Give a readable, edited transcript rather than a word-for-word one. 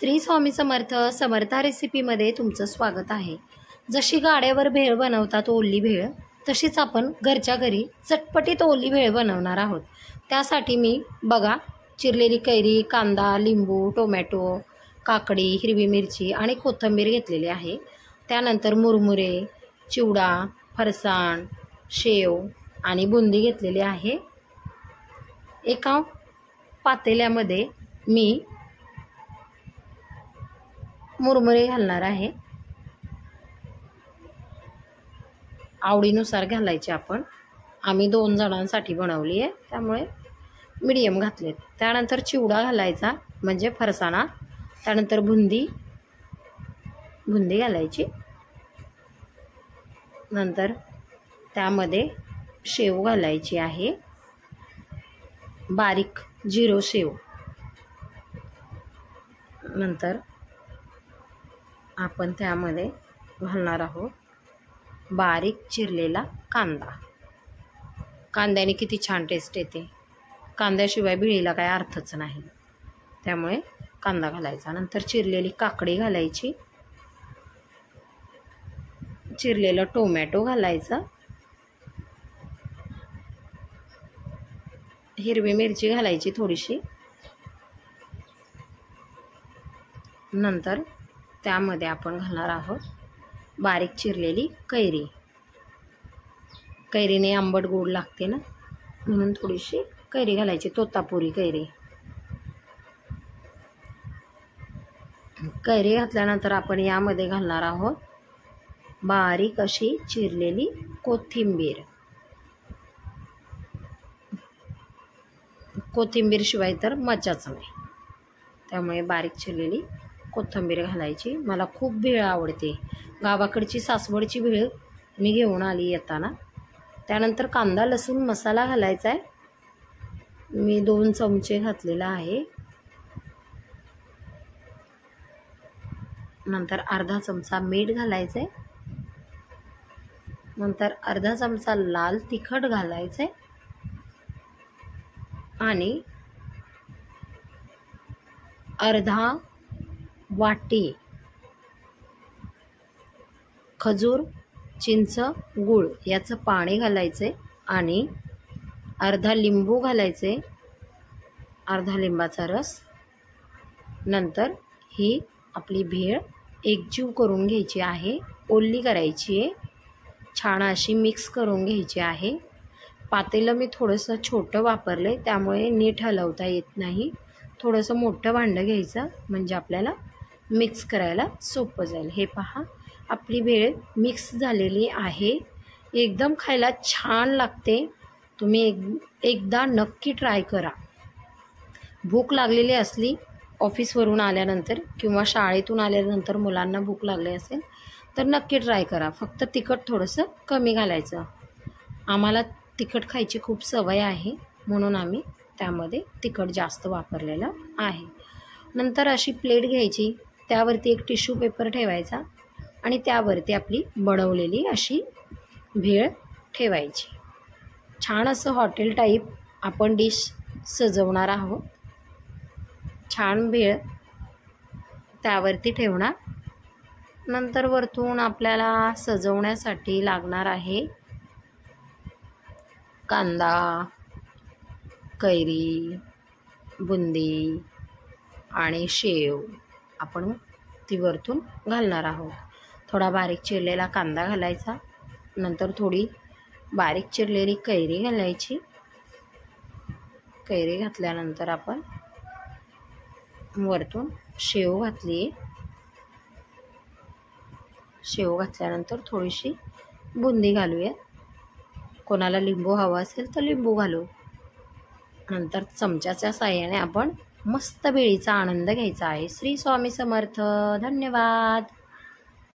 श्री स्वामी समर्थ समर्था रेसिपीमध्ये तुमचं स्वागत आहे। जशी गाड्यावर भेळ बनवतात ओली भेळ, तशीच आपण घरच्या घरी चटपटीत ओली भेळ बनवणार आहोत। त्यासाठी मी बघा चिरलेली कैरी, कांदा, लिंबू, टोमॅटो, काकडी, हिरवी मिरची आणि कोथिंबीर घेतलेली आहे। त्यानंतर मुरमुरे, चिवडा, फरसाण, शेव आणि बुंदी घेतलेली आहे। एका पातेल्यामध्ये मी मुरमुरे घालणार आहे, आवडीनुसार घालायचे आपण। आम्ही 2 जणांसाठी बनवली आहे त्यामुळे मीडियम घातले। त्यानंतर चिवडा घालायचा म्हणजे फरसाणा, त्यानंतर बुंदी घालायची, नंतर त्यामध्ये शेव घालायची आहे, बारीक जिरो शेव। नंतर आपण त्यामध्ये घालणार आहोत बारीक चिरलेला कांदा। कांद्याने किती छान टेस्ट येते, कांद्याशिवाय भेळीला काय अर्थच नाही, त्यामुळे कांदा घालायचा। नंतर चिरलेली काकडी घालायची, चिरलेलं टोमॅटो घालायचं, हिरवी मिरची घालायची थोडीशी। नंतर त्यामध्ये आपण घालणार आहोत बारीक चिरलेली कैरी। कैरीने आंबट गोड लागते ना, म्हणून थोडीशी कैरी घालायची, तोतापुरी कैरी। कैरी घातल्यानंतर आपण यामध्ये घालणार आहोत बारीक अशी चिरलेली कोथिंबीर। कोथिंबीर शिवाय तर मजाच नाही, त्यामुळे बारीक चिरलेली कोथिंबीर घालायची। मला खूप भेळ आवडते, गावाकडची सासवडची भेळ मी घेऊन आली येताना। त्यानंतर कांदा लसूण मसाला घालायचा आहे, मी 2 चमचे घातलेला आहे। नंतर अर्धा चमचा मीठ घालायचं आहे, नंतर अर्धा चमचा लाल तिखट घालायचं आहे आणि अर्धा वाटी खजूर, चिंच, गूळ याचं पाणी घालायचं आहे आणि अर्धा लिंबू घालायचं आहे, अर्धा लिंबाचा रस। नंतर ही आपली भेळ एकजीव करून घ्यायची आहे, ओली करायची आहे, छान अशी मिक्स करून घ्यायची आहे। पातेलं मी थोडंसं छोटं वापरलं आहे, त्यामुळे नीट हलवता येत नाही। थोडंसं मोठं भांडं घ्यायचं म्हणजे आपल्याला मिक्स करायला सोपं जाईल। हे पहा आपली भेळ मिक्स झालेली आहे, एकदम खायला छान लागते। तुम्ही एकदा नक्की ट्राय करा। भूक लागलेली असली ऑफिसवरून आल्यानंतर किंवा शाळेतून आल्यानंतर मुलांना भूक लागली असेल तर नक्की ट्राय करा। फक्त तिखट थोडंसं कमी घालायचं, आम्हाला तिखट खायची खूप सवय आहे म्हणून आम्ही त्यामध्ये तिखट जास्त वापरलेलं आहे। नंतर अशी प्लेट घ्यायची, त्यावरती एक टिश्यू पेपर ठेवायचा आणि त्यावरती आपली बनवलेली अशी भेळ ठेवायची। छान असं हॉटेल टाईप आपण डिश सजवणार आहोत। छान भेळ त्यावरती ठेवणार। नंतर वरतून आपल्याला सजवण्यासाठी लागणार आहे कांदा, कैरी, बुंदी आणि शेव, आपण ती वरतून घालणार आहोत। थोडा बारीक चिरलेला कांदा घालायचा, नंतर थोडी बारीक चिरलेली कैरी घालायची। कैरी घातल्यानंतर आपण वरतून शेव घातली, शेव घातल्यानंतर थोडीशी बुंदी घालूया, कोणाला लिंबू हवा असेल तर लिंबू घालू। नंतर चमच्याच्या साहाय्याने आपण मस्त भेळीचा आनंद घ्यायचा आहे। श्री स्वामी समर्थ, धन्यवाद।